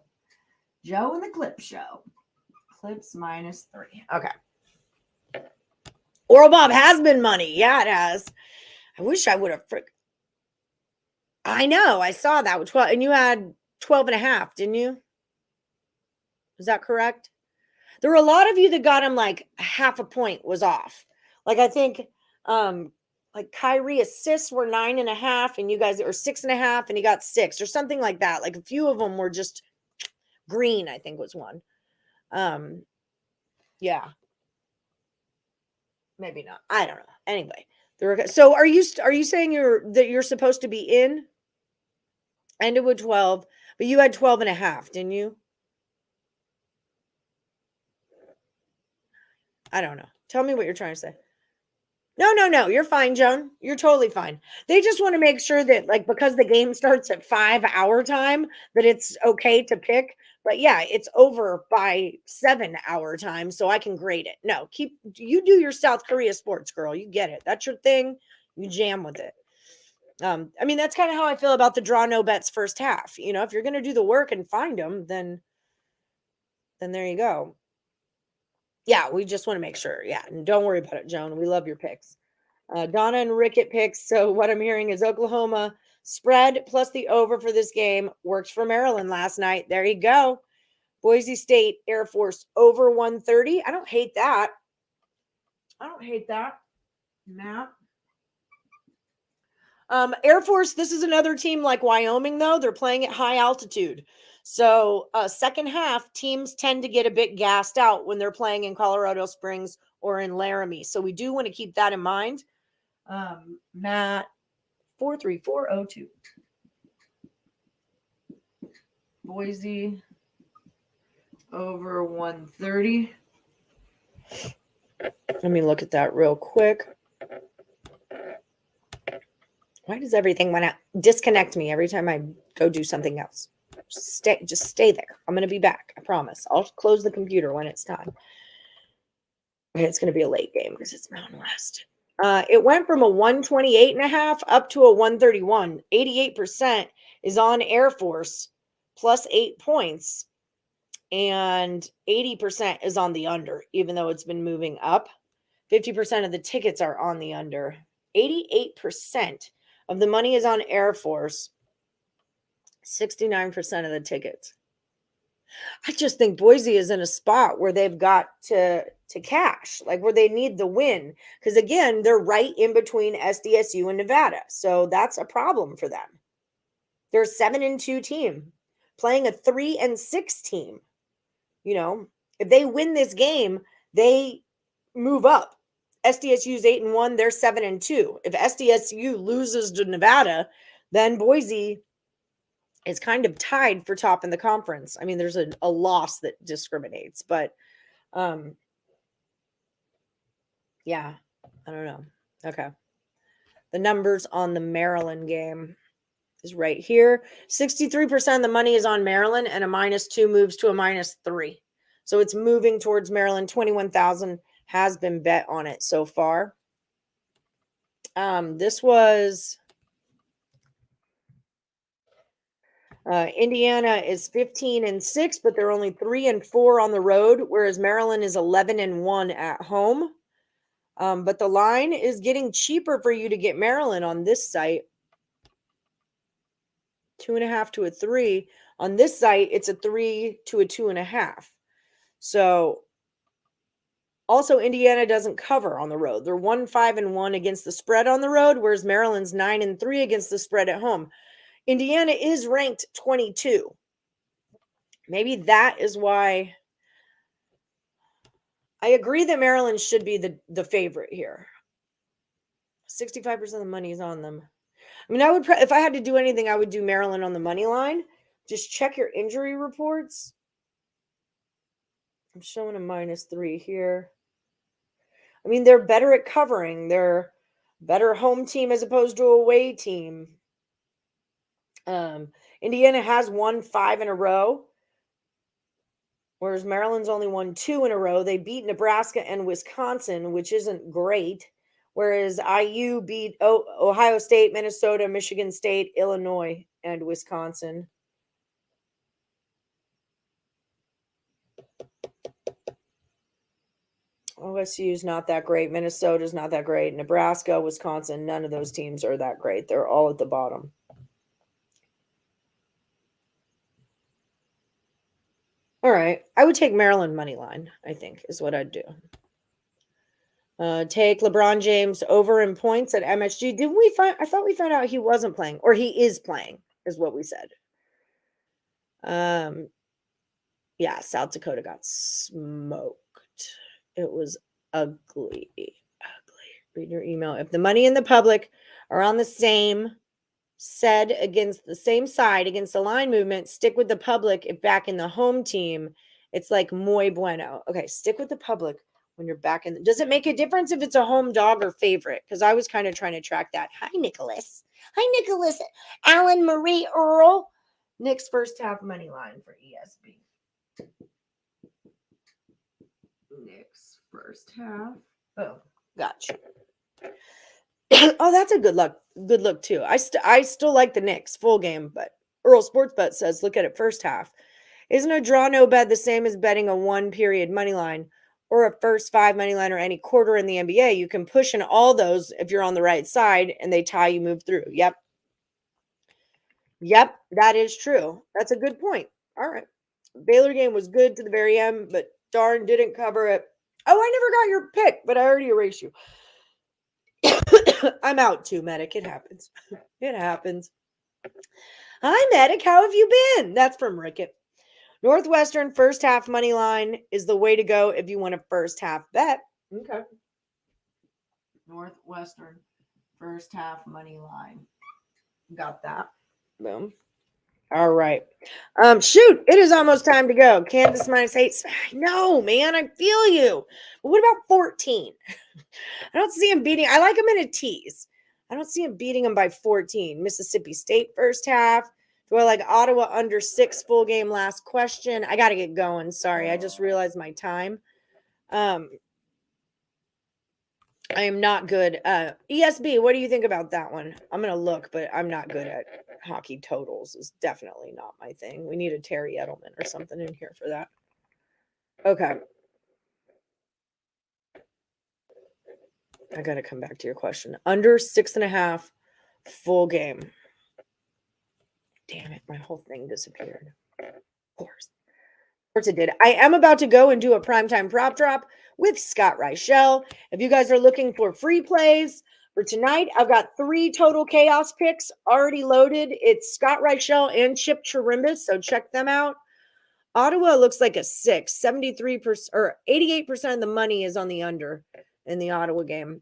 Speaker 1: Joe and the clip show. Clips minus 3. Okay. Oral Bob has been money. Yeah, it has. I wish I would have. I know. I saw that with 12. And you had 12.5, didn't you? Is that correct? There were a lot of you that got him like half a point was off. Like I think like Kyrie assists were 9.5 and you guys are 6.5 and he got 6 or something like that. Like a few of them were just green, I think was one. Yeah. Maybe not. I don't know. Anyway, so are you saying you're supposed to be in? Ended with 12, but you had 12 and a half, didn't you? I don't know. Tell me what you're trying to say. No. You're fine, Joan. You're totally fine. They just want to make sure that, like, because the game starts at 5 hour time, that it's okay to pick. But yeah, it's over by 7 hour time, so I can grade it. No, you do your South Korea sports, girl. You get it. That's your thing. You jam with it. I mean, that's kind of how I feel about the draw no bets first half. You know, if you're going to do the work and find them, then there you go. Yeah, we just want to make sure. Yeah, and don't worry about it, Joan. We love your picks. Donna and Rickett picks. So what I'm hearing is Oklahoma spread plus the over for this game worked for Maryland last night. There you go. Boise State Air Force over 130. I don't hate that. Matt. Air Force, this is another team like Wyoming, though. They're playing at high altitude. So second half, teams tend to get a bit gassed out when they're playing in Colorado Springs or in Laramie. So we do want to keep that in mind. Matt, 43402. Boise over 130. Let me look at that real quick. Why does everything want to disconnect me every time I go do something else? Just stay there. I'm going to be back. I promise. I'll close the computer when it's time. Okay, it's going to be a late game because it's Mountain West. It went from a 128.5 up to a 131. 88% is on Air Force plus 8 points. And 80% is on the under, even though it's been moving up. 50% of the tickets are on the under. 88% of the money is on Air Force. 69% of the tickets. I just think Boise is in a spot where they've got to cash, like where they need the win. Because again, they're right in between SDSU and Nevada. So that's a problem for them. They're a 7-2 team playing a 3-6 team. You know, if they win this game, they move up. SDSU's 8-1, they're 7-2. If SDSU loses to Nevada, then Boise is kind of tied for top in the conference. I mean, there's a loss that discriminates, but yeah, I don't know. Okay. The numbers on the Maryland game is right here. 63% of the money is on Maryland, and a -2 moves to a -3. So it's moving towards Maryland. 21,000 has been bet on it so far. This was Indiana is 15-6, but they're only 3-4 on the road, whereas Maryland is 11-1 at home. But the line is getting cheaper for you to get Maryland on this site. 2.5 to a 3. On this site, it's a 3 to a 2.5. So also Indiana doesn't cover on the road. They're 1-5-1 against the spread on the road, whereas Maryland's 9-3 against the spread at home. Indiana is ranked 22. Maybe that is why I agree that Maryland should be the favorite here. 65% of the money is on them. I mean, I would if I had to do anything, I would do Maryland on the money line. Just check your injury reports. I'm showing a -3 here. I mean, they're better at covering. They're better home team as opposed to away team. Indiana has won 5 in a row, whereas Maryland's only won 2 in a row. They beat Nebraska and Wisconsin, which isn't great, whereas IU beat Ohio State, Minnesota, Michigan State, Illinois, and Wisconsin. OSU's not that great. Minnesota's not that great. Nebraska, Wisconsin, none of those teams are that great. They're all at the bottom. All right. I would take Maryland money line, I think, is what I'd do. Take LeBron James over in points at MSG. I thought we found out he wasn't playing, or he is playing, is what we said. Yeah, South Dakota got smoked. It was ugly. Read your email. If the money and the public are on the same said against the same side against the line movement, stick with the public if back in the home team. It's like muy bueno. Okay, stick with the public when you're back in. Does it make a difference if it's a home dog or favorite? Because I was kind of trying to track that. Hi, Nicholas. Hi, Nicholas. Alan Marie Earle. Nick's first half money line for ESB. Nick's first half. Oh, gotcha. Oh, that's a good look too. I still like the Knicks full game, but Earle Sportsbet says look at it first half. Isn't a draw no bet the same as betting a 1 period money line or a first 5 money line or any quarter in the NBA? You can push in all those if you're on the right side and they tie, you move through. Yep, that is true. That's a good point. All right. Baylor game was good to the very end, but darn didn't cover it. Oh, I never got your pick, but I already erased you. I'm out too, Medic. It happens. It happens. Hi, Medic. How have you been? That's from Rickett. Northwestern first half money line is the way to go if you want a first half bet. Okay. Northwestern first half money line. Got that. Boom. All right. Shoot, it is almost time to go. Kansas -8. No, man, I feel you. But what about 14? I don't see him beating. I like him in a tease. I don't see him beating him by 14. Mississippi State first half. Do I like Ottawa under 6 full game? Last question. I got to get going. Sorry, I just realized my time. I am not good. ESB, what do you think about that one? I'm going to look, but I'm not good at hockey totals. Is definitely not my thing. We need a Terry Edelman or something in here for that. Okay. I got to come back to your question. Under 6.5 full game. Damn it. My whole thing disappeared. Of course it did. I am about to go and do a primetime prop drop with Scott Reichel. If you guys are looking for free plays for tonight, I've got 3 total chaos picks already loaded. It's Scott Reichel and Chip Chirimbus, so check them out. Ottawa looks like a 6. 73% or 88% of the money is on the under in the Ottawa game.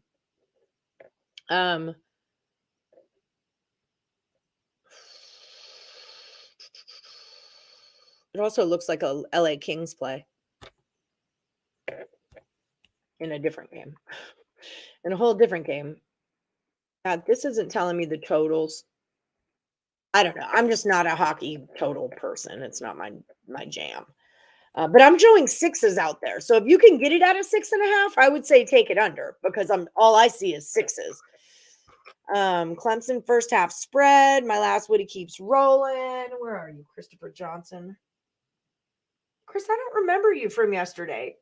Speaker 1: It also looks like a LA Kings play in a different game, in a whole different game. This isn't telling me the totals. I don't know. I'm just not a hockey total person. It's not my jam. But I'm showing 6s out there. So if you can get it at a 6.5, I would say take it under because all I see is 6s. Clemson first half spread. My last Woody keeps rolling. Where are you, Christopher Johnson? Chris, I don't remember you from yesterday,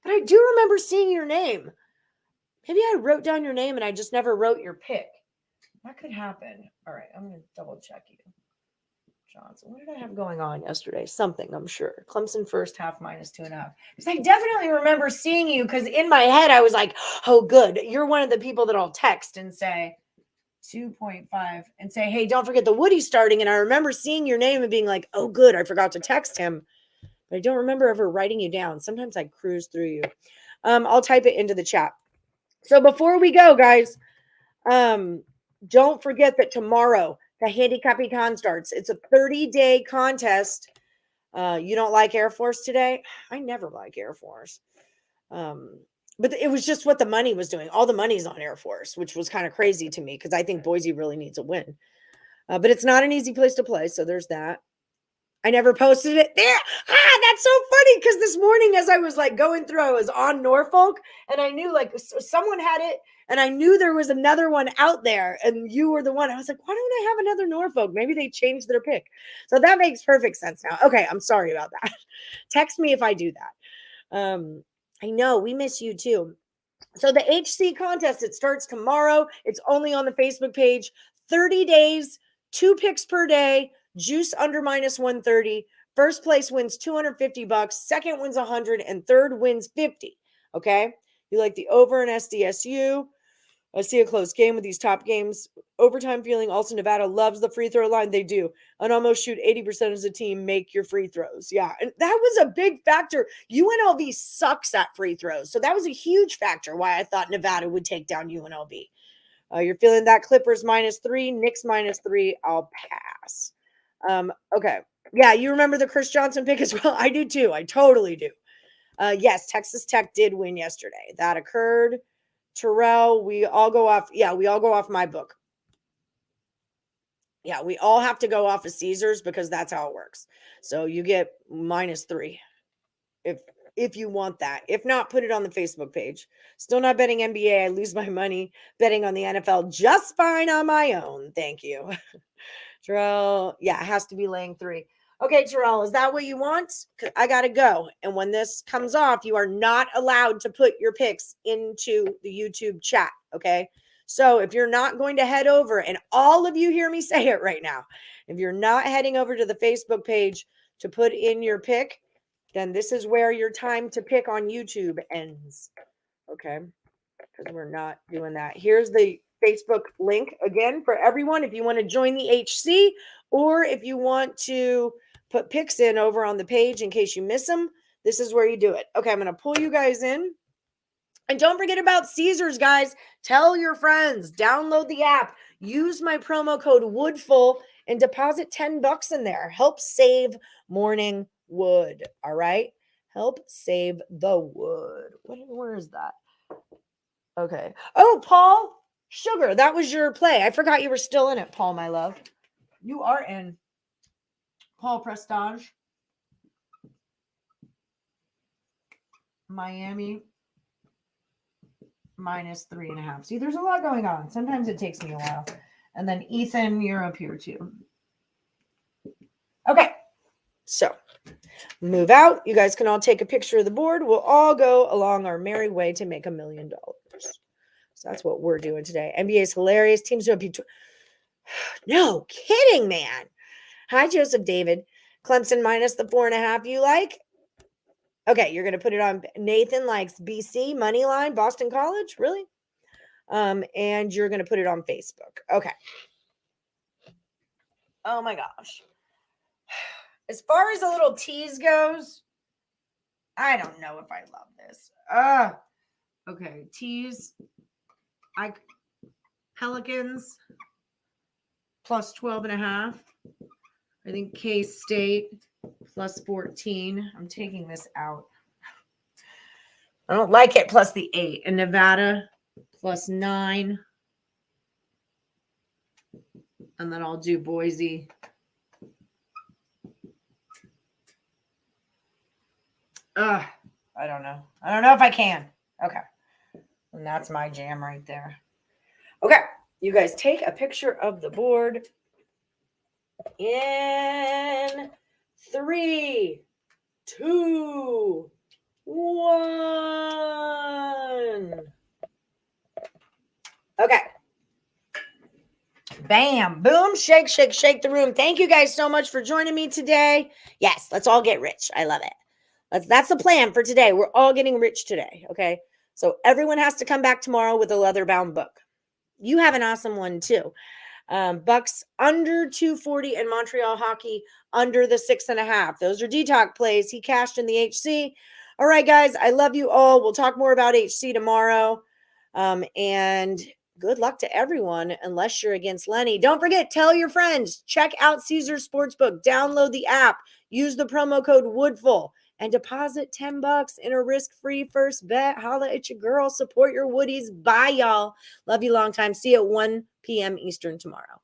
Speaker 1: but I do remember seeing your name. Maybe I wrote down your name and I just never wrote your pick. That could happen. All right, I'm going to double check you. Johnson, what did I have going on yesterday? Something, I'm sure. Clemson first half -2.5. Because I definitely remember seeing you because in my head I was like, oh, good. You're one of the people that I'll text and say 2.5 and say, hey, don't forget the Woody starting. And I remember seeing your name and being like, oh, good. I forgot to text him. But I don't remember ever writing you down. Sometimes I cruise through you. I'll type it into the chat. So before we go, guys, don't forget that tomorrow the Handicapper Con starts. It's a 30-day contest. You don't like Air Force today? I never like Air Force. But it was just what the money was doing. All the money's on Air Force, which was kind of crazy to me because I think Boise really needs a win. But it's not an easy place to play, so there's that. I never posted it there. That's so funny because this morning as I was like going through, I was on Norfolk and I knew like someone had it and I knew there was another one out there and you were the one. I was like, why don't I have another Norfolk? Maybe they changed their pick. So that makes perfect sense now. Okay, I'm sorry about that. Text me if I do that. I know we miss you too. So the HC contest, it starts tomorrow. It's only on the Facebook page. 30 days, 2 picks per day. Juice under -130. First place wins $250. Second wins 100, and third wins 50. Okay, you like the over in SDSU? I see a close game with these top games. Overtime feeling. Also, Nevada loves the free throw line. They do, and almost shoot 80% as a team. Make your free throws. Yeah, and that was a big factor. UNLV sucks at free throws, so that was a huge factor why I thought Nevada would take down UNLV. You're feeling that Clippers -3, Knicks -3. I'll pass. Okay. Yeah, you remember the Chris Johnson pick as well? I do too. I totally do. Yes, Texas Tech did win yesterday. That occurred. Terrell, we all go off. Yeah, we all go off my book. Yeah, we all have to go off of Caesars because that's how it works. So you get -3 if you want that. If not, put it on the Facebook page. Still not betting NBA. I lose my money betting on the NFL just fine on my own. Thank you. Terrell, yeah, it has to be laying 3. Okay, Terrell, is that what you want? I got to go. And when this comes off, you are not allowed to put your picks into the YouTube chat, okay? So if you're not going to head over, and all of you hear me say it right now, if you're not heading over to the Facebook page to put in your pick, then this is where your time to pick on YouTube ends, okay? Because we're not doing that. Here's the Facebook link again for everyone if you want to join the HC or if you want to put picks in over on the page in case you miss them. This is where you do it. Okay, I'm going to pull you guys in. And don't forget about Caesars, guys. Tell your friends. Download the app. Use my promo code WOODFUL and deposit $10 in there. Help save Morning Wood. All right? Help save the wood. Where is that? Okay. Oh, Paul Sugar, that was your play. I forgot you were still in it, Paul, my love. You are in. Paul Prestige. Miami -3.5. See, there's a lot going on. Sometimes it takes me a while. And then Ethan, you're up here too. Okay. So move out. You guys can all take a picture of the board. We'll all go along our merry way to make $1 million. So that's what we're doing today. NBA is hilarious. Teams do up. No kidding, man. Hi, Joseph David. Clemson -4.5. You like? Okay, you're going to put it on. Nathan likes BC money line, Boston College. Really? And you're going to put it on Facebook. Okay. Oh my gosh. As far as a little tease goes, I don't know if I love this. Okay, tease. Pelicans +12.5. I think K-State +14. I'm taking this out. I don't like it plus the 8. And Nevada +9. And then I'll do Boise. I don't know. I don't know if I can. Okay. And that's my jam right there. Okay. You guys take a picture of the board in 3, 2, 1. Okay. Bam, boom, shake, shake, shake the room. Thank you guys so much for joining me today. Yes, let's all get rich. I love it. That's the plan for today. We're all getting rich today, okay? So everyone has to come back tomorrow with a leather-bound book. You have an awesome one too. Bucks under 240 and Montreal hockey under the 6.5. Those are detox plays. He cashed in the HC. All right, guys, I love you all. We'll talk more about HC tomorrow. And good luck to everyone, unless you're against Lenny. Don't forget, tell your friends. Check out Caesars Sportsbook. Download the app. Use the promo code WOODFUL. And deposit $10 in a risk-free first bet. Holla at your girl. Support your Woodies. Bye, y'all. Love you long time. See you at 1 p.m. Eastern tomorrow.